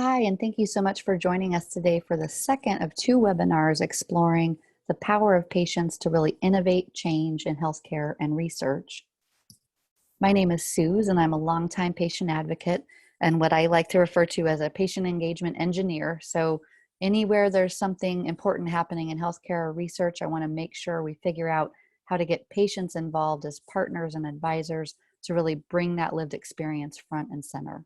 Hi, and thank you so much for joining us today for the second of two webinars exploring the power of patients to really innovate change in healthcare and research. My name is Suze, and I'm a longtime patient advocate and what I like to refer to as a patient engagement engineer. So anywhere there's something important happening in healthcare or research, I want to make sure we figure out how to get patients involved as partners and advisors to really bring that lived experience front and center.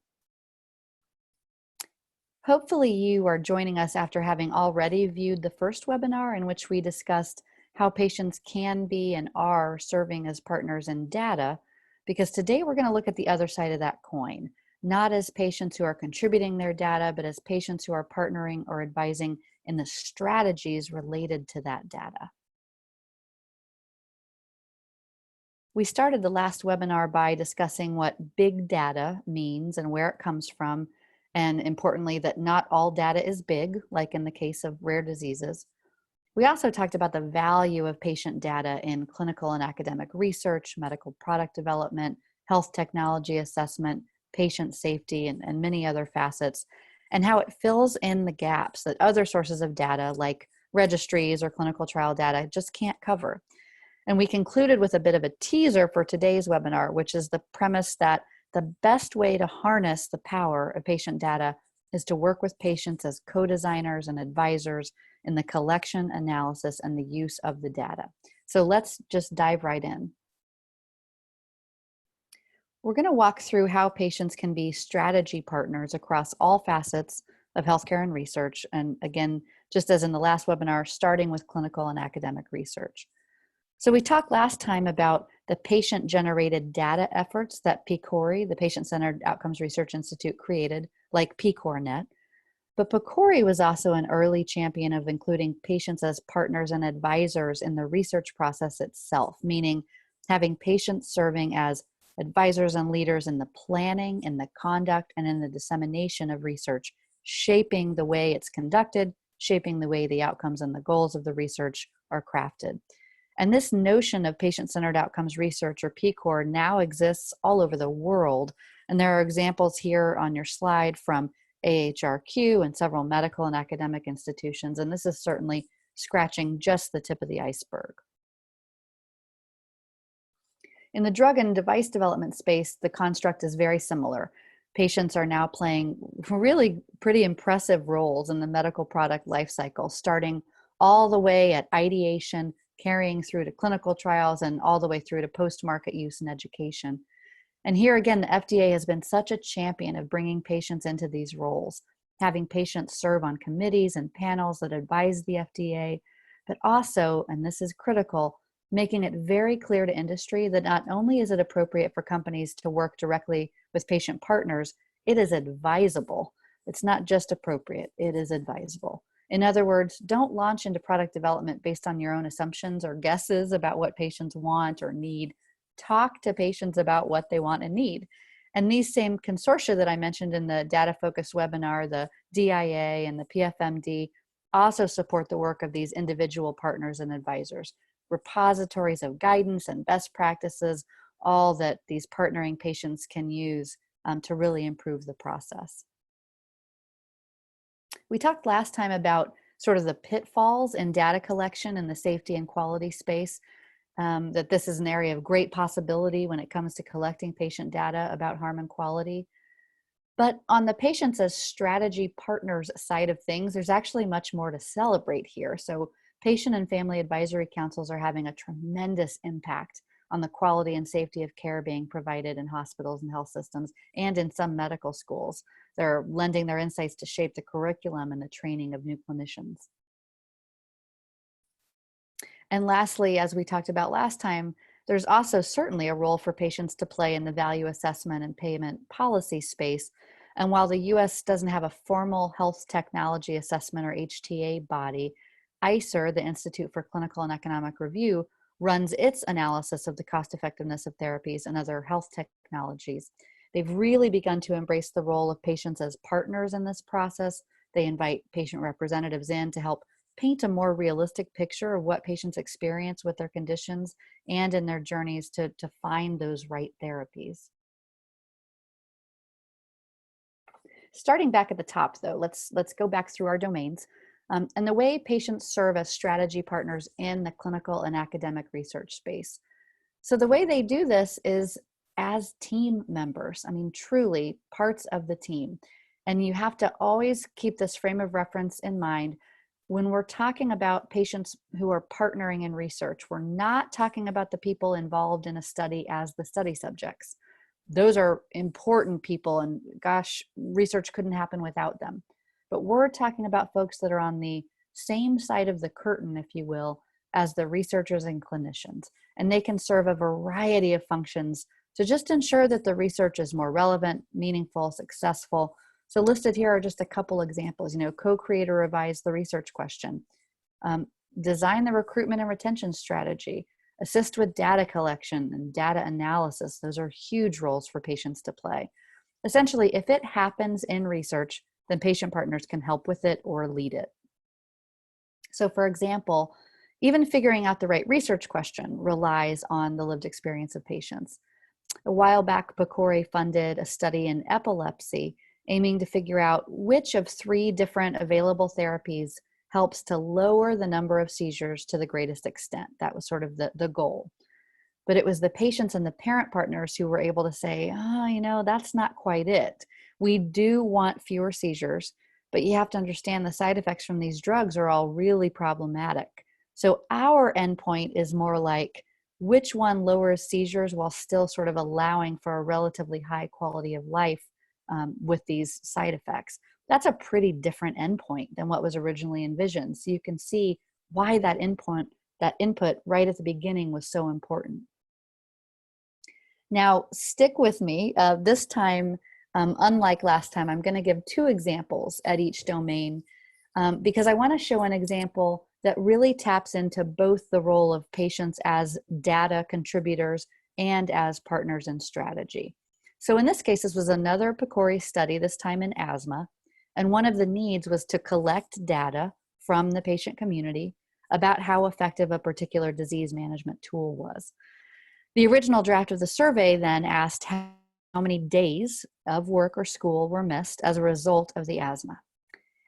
Hopefully you are joining us after having already viewed the first webinar in which we discussed how patients can be and are serving as partners in data, because today we're going to look at the other side of that coin, not as patients who are contributing their data, but as patients who are partnering or advising in the strategies related to that data. We started the last webinar by discussing what big data means and where it comes from, and importantly, that not all data is big, like in the case of rare diseases. We also talked about the value of patient data in clinical and academic research, medical product development, health technology assessment, patient safety, and many other facets, and how it fills in the gaps that other sources of data like registries or clinical trial data just can't cover. And we concluded with a bit of a teaser for today's webinar, which is the premise that the best way to harness the power of patient data is to work with patients as co-designers and advisors in the collection, analysis, and the use of the data. So let's just dive right in. We're going to walk through how patients can be strategy partners across all facets of healthcare and research. And again, just as in the last webinar, starting with clinical and academic research. So we talked last time about the patient-generated data efforts that PCORI, the Patient-Centered Outcomes Research Institute, created, like PCORNet. But PCORI was also an early champion of including patients as partners and advisors in the research process itself, meaning having patients serving as advisors and leaders in the planning, in the conduct, and in the dissemination of research, shaping the way it's conducted, shaping the way the outcomes and the goals of the research are crafted. And this notion of patient-centered outcomes research, or PCOR, now exists all over the world. And there are examples here on your slide from AHRQ and several medical and academic institutions. And this is certainly scratching just the tip of the iceberg. In the drug and device development space, the construct is very similar. Patients are now playing really pretty impressive roles in the medical product lifecycle, starting all the way at ideation, carrying through to clinical trials, and all the way through to post-market use and education. And here again, the FDA has been such a champion of bringing patients into these roles, having patients serve on committees and panels that advise the FDA, but also, and this is critical, making it very clear to industry that not only is it appropriate for companies to work directly with patient partners, it is advisable. It's not just appropriate, it is advisable. In other words, don't launch into product development based on your own assumptions or guesses about what patients want or need. Talk to patients about what they want and need. And these same consortia that I mentioned in the data-focused webinar, the DIA and the PFMD, also support the work of these individual partners and advisors, repositories of guidance and best practices, all that these partnering patients can use to really improve the process. We talked last time about sort of the pitfalls in data collection in the safety and quality space, that this is an area of great possibility when it comes to collecting patient data about harm and quality. But on the patients as strategy partners side of things, there's actually much more to celebrate here. So patient and family advisory councils are having a tremendous impact on the quality and safety of care being provided in hospitals and health systems and in some medical schools. They're lending their insights to shape the curriculum and the training of new clinicians. And lastly, as we talked about last time, there's also certainly a role for patients to play in the value assessment and payment policy space. And while the US doesn't have a formal health technology assessment or HTA body, ICER, the Institute for Clinical and Economic Review, runs its analysis of the cost effectiveness of therapies and other health technologies. They've really begun to embrace the role of patients as partners in this process. They invite patient representatives in to help paint a more realistic picture of what patients experience with their conditions and in their journeys to find those right therapies. Starting back at the top, though, let's go back through our domains and the way patients serve as strategy partners in the clinical and academic research space. So the way they do this is as team members. I mean, truly parts of the team. And you have to always keep this frame of reference in mind when we're talking about patients who are partnering in research. We're not talking about the people involved in a study as the study subjects. Those are important people, and gosh, research couldn't happen without them. But we're talking about folks that are on the same side of the curtain, if you will, as the researchers and clinicians. And they can serve a variety of functions to just ensure that the research is more relevant, meaningful, successful. So listed here are just a couple examples. Co-create or revise the research question, um, design the recruitment and retention strategy, assist with data collection and data analysis. Those are huge roles for patients to play. Essentially, if it happens in research, then patient partners can help with it or lead it. So for example, even figuring out the right research question relies on the lived experience of patients. A while back, PCORI funded a study in epilepsy, aiming to figure out which of 3 different available therapies helps to lower the number of seizures to the greatest extent. That was sort of the goal. But it was the patients and the parent partners who were able to say, that's not quite it. We do want fewer seizures, but you have to understand the side effects from these drugs are all really problematic. So our endpoint is more like which one lowers seizures while still sort of allowing for a relatively high quality of life with these side effects. That's a pretty different endpoint than what was originally envisioned. So you can see why that input right at the beginning was so important. Now, stick with me. This time, unlike last time, I'm going to give 2 examples at each domain because I want to show an example that really taps into both the role of patients as data contributors and as partners in strategy. So in this case, this was another PCORI study, this time in asthma. And one of the needs was to collect data from the patient community about how effective a particular disease management tool was. The original draft of the survey then asked how many days of work or school were missed as a result of the asthma.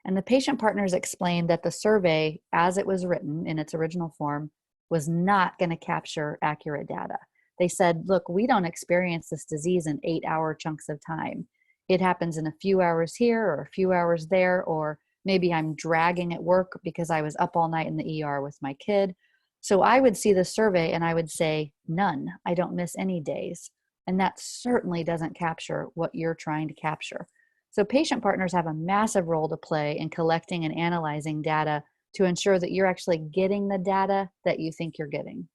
And the patient partners explained that the survey, as it was written in its original form, was not going to capture accurate data. They said, look, we don't experience this disease in 8-hour chunks of time. It happens in a few hours here or a few hours there, or maybe I'm dragging at work because I was up all night in the ER with my kid. So I would see the survey and I would say, none, I don't miss any days. And that certainly doesn't capture what you're trying to capture. So patient partners have a massive role to play in collecting and analyzing data to ensure that you're actually getting the data that you think you're getting.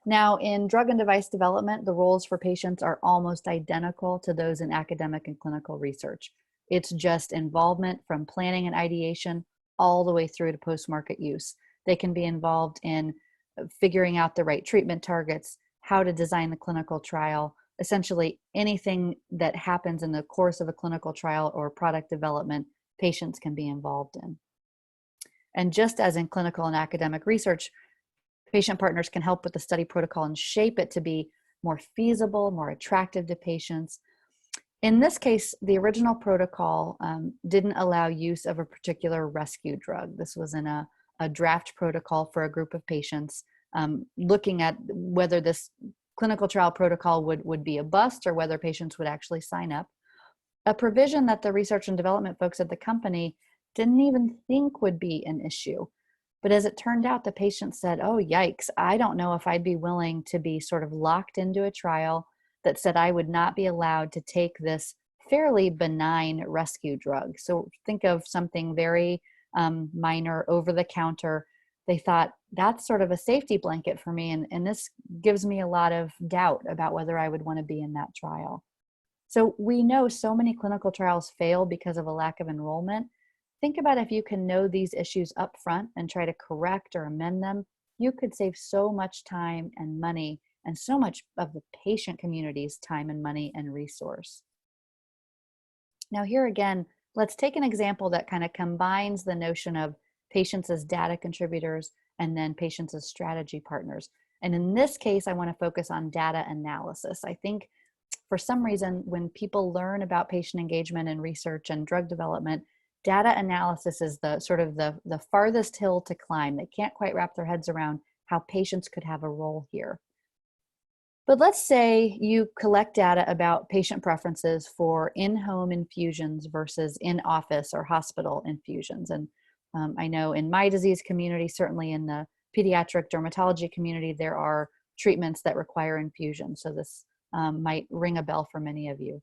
Now, in drug and device development, the roles for patients are almost identical to those in academic and clinical research. It's just involvement from planning and ideation all the way through to post-market use. They can be involved in figuring out the right treatment targets, how to design the clinical trial, essentially anything that happens in the course of a clinical trial or product development, patients can be involved in. And just as in clinical and academic research, patient partners can help with the study protocol and shape it to be more feasible, more attractive to patients. In this case, the original protocol didn't allow use of a particular rescue drug. This was in a draft protocol for a group of patients, looking at whether this clinical trial protocol would be a bust or whether patients would actually sign up. A provision that the research and development folks at the company didn't even think would be an issue. But as it turned out, the patient said, oh, yikes, I don't know if I'd be willing to be sort of locked into a trial that said I would not be allowed to take this fairly benign rescue drug. So think of something very minor, over the counter. They thought that's sort of a safety blanket for me. And this gives me a lot of doubt about whether I would want to be in that trial. So we know so many clinical trials fail because of a lack of enrollment. Think about if you can know these issues up front and try to correct or amend them, you could save so much time and money and so much of the patient community's time and money and resource. Now here again, let's take an example that kind of combines the notion of patients as data contributors and then patients as strategy partners. And in this case, I want to focus on data analysis. I think For some reason, when people learn about patient engagement and research and drug development, data analysis is the sort of the farthest hill to climb. They can't quite wrap their heads around how patients could have a role here. But let's say you collect data about patient preferences for in-home infusions versus in-office or hospital infusions. And I know in my disease community, certainly in the pediatric dermatology community, there are treatments that require infusion. So this might ring a bell for many of you.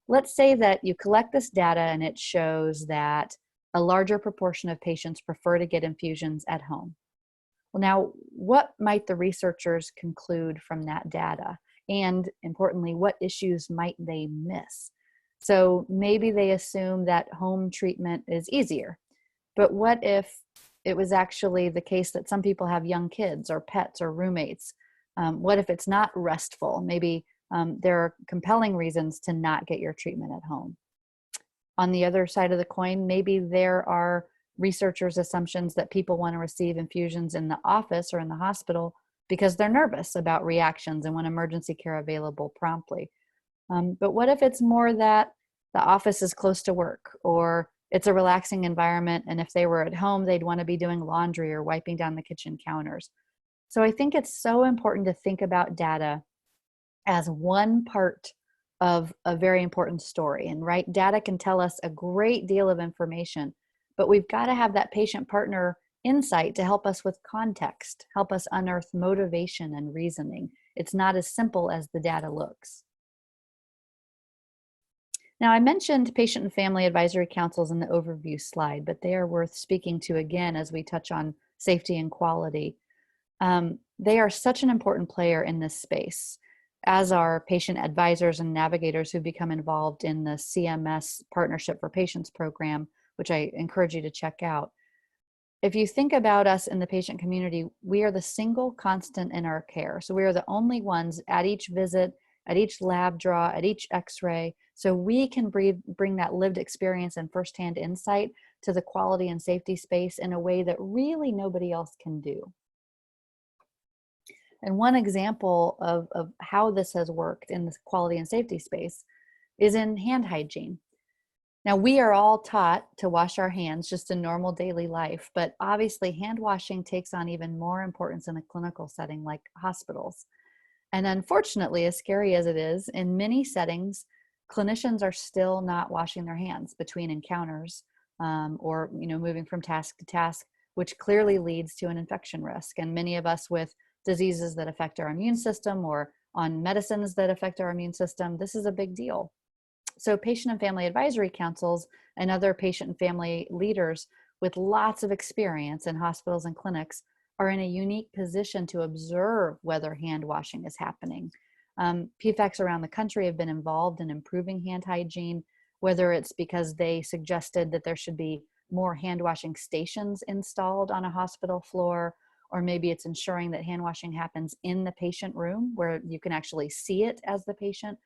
Let's say that you collect this data and it shows that a larger proportion of patients prefer to get infusions at home. Well, now, what might the researchers conclude from that data? And importantly, what issues might they miss? So maybe they assume that home treatment is easier. But what if it was actually the case that some people have young kids or pets or roommates? What if it's not restful? Maybe there are compelling reasons to not get your treatment at home. On the other side of the coin, maybe there are researchers' assumptions that people want to receive infusions in the office or in the hospital because they're nervous about reactions and want emergency care available promptly. But what if it's more that the office is close to work, or it's a relaxing environment, and if they were at home, they'd want to be doing laundry or wiping down the kitchen counters? So I think it's so important to think about data as one part of a very important story. And right, data can tell us a great deal of information, but we've got to have that patient partner insight to help us with context, help us unearth motivation and reasoning. It's not as simple as the data looks. Now, I mentioned patient and family advisory councils in the overview slide, but they are worth speaking to again as we touch on safety and quality. They are such an important player in this space, as are patient advisors and navigators who become involved in the CMS Partnership for Patients program, which I encourage you to check out. If you think about us in the patient community, we are the single constant in our care. So we are the only ones at each visit, at each lab draw, at each x-ray. So we can bring that lived experience and firsthand insight to the quality and safety space in a way that really nobody else can do. And one example of how this has worked in the quality and safety space is in hand hygiene. Now, we are all taught to wash our hands just in normal daily life, but obviously hand washing takes on even more importance in a clinical setting like hospitals. And unfortunately, as scary as it is, in many settings, clinicians are still not washing their hands between encounters or moving from task to task, which clearly leads to an infection risk. And many of us with diseases that affect our immune system or on medicines that affect our immune system, this is a big deal. So patient and family advisory councils and other patient and family leaders with lots of experience in hospitals and clinics are in a unique position to observe whether hand washing is happening. PFACs around the country have been involved in improving hand hygiene, whether it's because they suggested that there should be more hand washing stations installed on a hospital floor, or maybe it's ensuring that hand washing happens in the patient room where you can actually see it as the patient,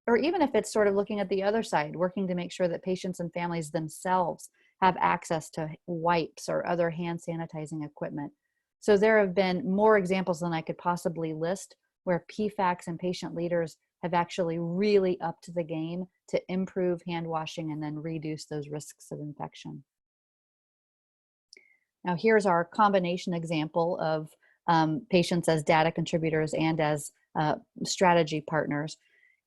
or even if it's sort of looking at the other side, working to make sure that patients and families themselves have access to wipes or other hand sanitizing equipment. So there have been more examples than I could possibly list where PFACs and patient leaders have actually really upped the game to improve hand washing and then reduce those risks of infection. Now here's our combination example of patients as data contributors and as strategy partners.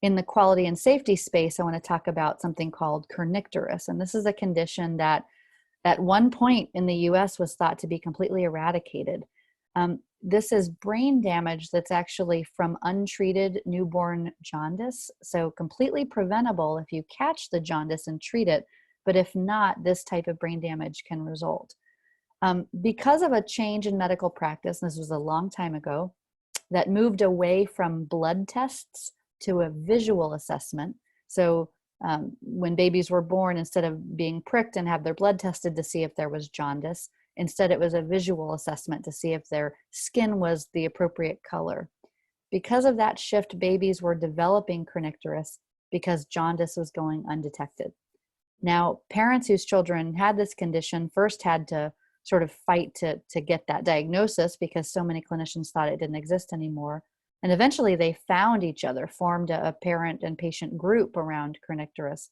In the quality and safety space, I want to talk about something called kernicterus. And this is a condition that at one point in the US was thought to be completely eradicated. This is brain damage that's actually from untreated newborn jaundice. So completely preventable if you catch the jaundice and treat it. But if not, this type of brain damage can result. Because of a change in medical practice, and this was a long time ago, that moved away from blood tests to a visual assessment. So when babies were born, instead of being pricked and have their blood tested to see if there was jaundice, instead it was a visual assessment to see if their skin was the appropriate color. Because of that shift, babies were developing kernicterus because jaundice was going undetected. Now, parents whose children had this condition first had to sort of fight to get that diagnosis because so many clinicians thought it didn't exist anymore. And eventually they found each other, formed a parent and patient group around kernicterus,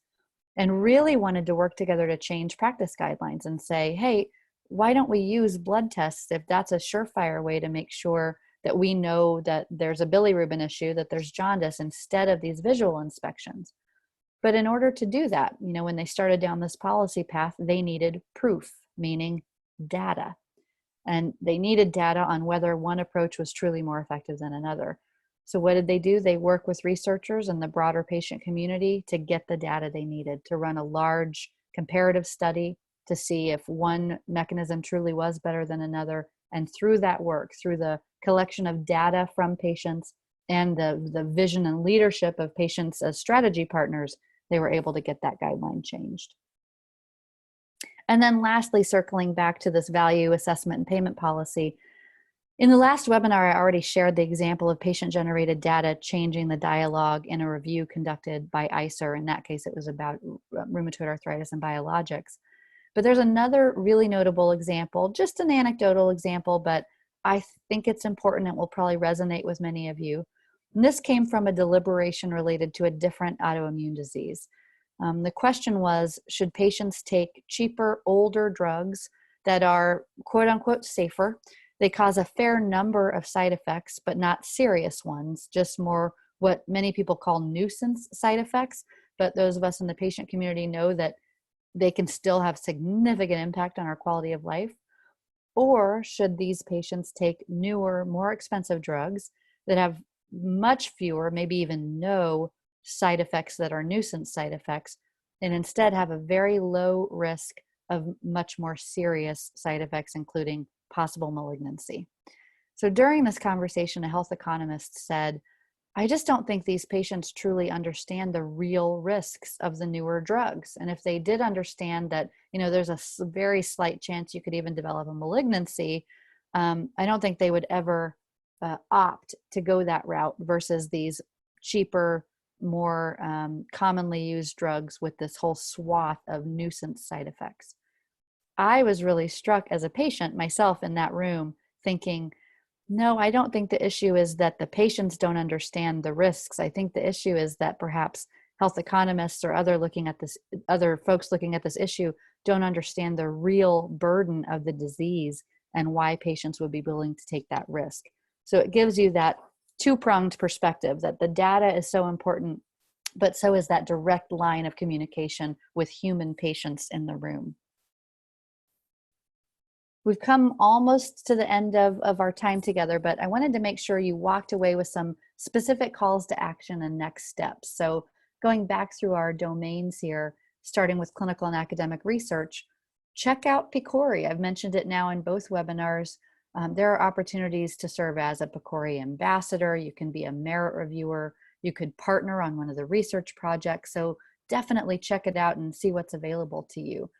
and really wanted to work together to change practice guidelines and say, hey, why don't we use blood tests if that's a surefire way to make sure that we know that there's a bilirubin issue, that there's jaundice, instead of these visual inspections. But in order to do that, when they started down this policy path, they needed proof, meaning data. And they needed data on whether one approach was truly more effective than another. So what did they do? They worked with researchers and the broader patient community to get the data they needed to run a large comparative study to see if one mechanism truly was better than another. And through that work, through the collection of data from patients and the vision and leadership of patients as strategy partners, they were able to get that guideline changed. And then lastly, circling back to this value assessment and payment policy, in the last webinar, I already shared the example of patient-generated data changing the dialogue in a review conducted by ICER. In that case, it was about rheumatoid arthritis and biologics. But there's another really notable example, just an anecdotal example, but I think it's important and will probably resonate with many of you. And this came from a deliberation related to a different autoimmune disease. The question was, should patients take cheaper, older drugs that are quote unquote safer? They cause a fair number of side effects, but not serious ones, just more what many people call nuisance side effects. But those of us in the patient community know that they can still have significant impact on our quality of life. Or should these patients take newer, more expensive drugs that have much fewer, maybe even no side effects that are nuisance side effects, and instead have a very low risk of much more serious side effects, including possible malignancy? So during this conversation, a health economist said, I just don't think these patients truly understand the real risks of the newer drugs. And if they did understand that, there's a very slight chance you could even develop a malignancy, I don't think they would ever opt to go that route versus these cheaper, more commonly used drugs with this whole swath of nuisance side effects. I was really struck as a patient myself in that room thinking, no, I don't think the issue is that the patients don't understand the risks. I think the issue is that perhaps health economists or other folks looking at this issue don't understand the real burden of the disease and why patients would be willing to take that risk. So it gives you that two-pronged perspective that the data is so important, but so is that direct line of communication with human patients in the room. We've come almost to the end of our time together, but I wanted to make sure you walked away with some specific calls to action and next steps. So going back through our domains here, starting with clinical and academic research, check out PCORI. I've mentioned it now in both webinars. There are opportunities to serve as a PCORI ambassador. You can be a merit reviewer. You could partner on one of the research projects. So definitely check it out and see what's available to you.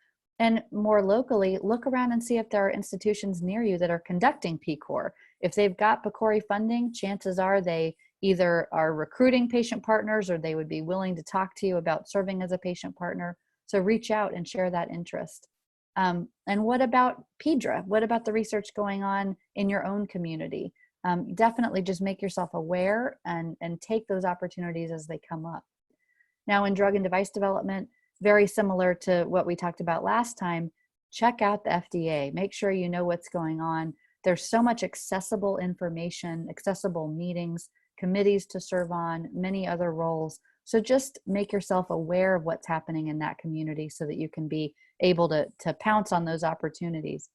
And more locally, look around and see if there are institutions near you that are conducting PCOR. If they've got PCORI funding, chances are they either are recruiting patient partners or they would be willing to talk to you about serving as a patient partner. So reach out and share that interest. And what about PEDRA? What about the research going on in your own community? Definitely just make yourself aware and take those opportunities as they come up. Now in drug and device development, very similar to what we talked about last time, check out the FDA. Make sure you know what's going on. There's so much accessible information, accessible meetings, committees to serve on, many other roles. So just make yourself aware of what's happening in that community so that you can be able to pounce on those opportunities.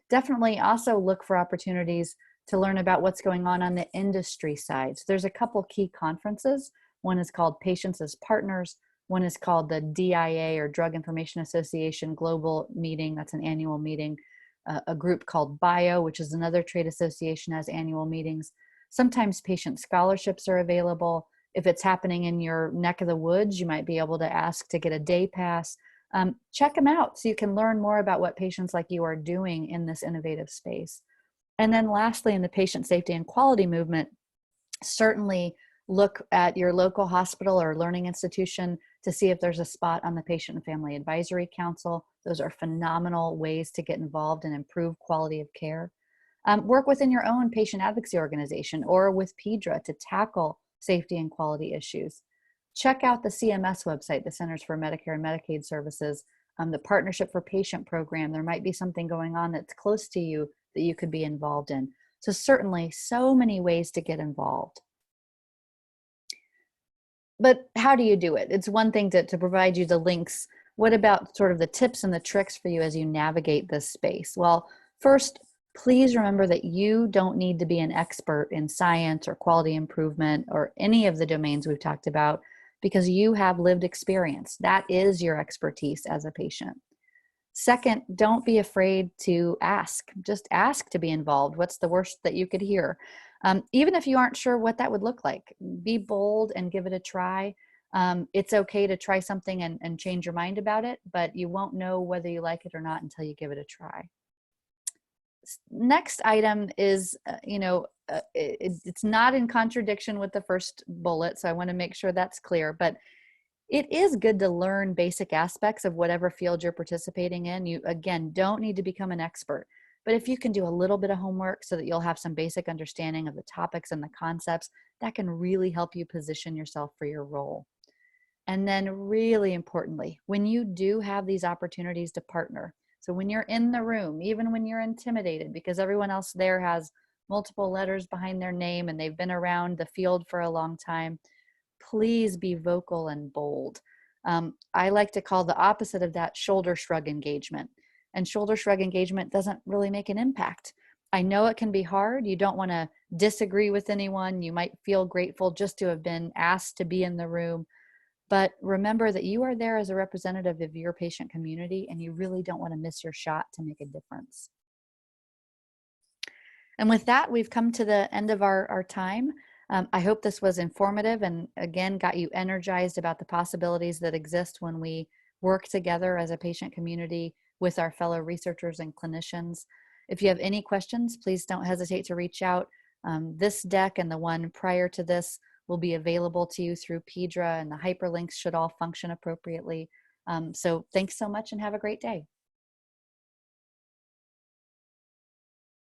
Definitely also look for opportunities to learn about what's going on the industry side. So there's a couple key conferences. One is called Patients as Partners. One is called the DIA, or Drug Information Association Global Meeting. That's an annual meeting. A group called BIO, which is another trade association, has annual meetings. Sometimes patient scholarships are available. If it's happening in your neck of the woods, you might be able to ask to get a day pass. Check them out so you can learn more about what patients like you are doing in this innovative space. And then lastly, in the patient safety and quality movement, certainly look at your local hospital or learning institution to see if there's a spot on the Patient and Family Advisory Council. Those are phenomenal ways to get involved and improve quality of care. Work within your own patient advocacy organization or with PEDRA to tackle safety and quality issues. Check out the CMS website, the Centers for Medicare and Medicaid Services, the Partnership for Patient program. There might be something going on that's close to you that you could be involved in. So certainly so many ways to get involved. But how do you do it? It's one thing to provide you the links. What about sort of the tips and the tricks for you as you navigate this space? Well, first, please remember that you don't need to be an expert in science or quality improvement or any of the domains we've talked about, because you have lived experience. That is your expertise as a patient. Second, don't be afraid to ask. Just ask to be involved. What's the worst that you could hear? Even if you aren't sure what that would look like, be bold and give it a try. It's okay to try something and change your mind about it, but you won't know whether you like it or not until you give it a try. Next item is, it's not in contradiction with the first bullet, so I want to make sure that's clear, but it is good to learn basic aspects of whatever field you're participating in. You, again, don't need to become an expert, but if you can do a little bit of homework so that you'll have some basic understanding of the topics and the concepts, that can really help you position yourself for your role. And then really importantly, when you do have these opportunities to partner, so when you're in the room, even when you're intimidated because everyone else there has multiple letters behind their name and they've been around the field for a long time, please be vocal and bold. I like to call the opposite of that shoulder shrug engagement. And shoulder shrug engagement doesn't really make an impact. I know it can be hard. You don't want to disagree with anyone. You might feel grateful just to have been asked to be in the room. But remember that you are there as a representative of your patient community, and you really don't want to miss your shot to make a difference. And with that, we've come to the end of our time. I hope this was informative and again, got you energized about the possibilities that exist when we work together as a patient community with our fellow researchers and clinicians. If you have any questions, please don't hesitate to reach out. This deck and the one prior to this will be available to you through PEDRA, and the hyperlinks should all function appropriately. So thanks so much and have a great day.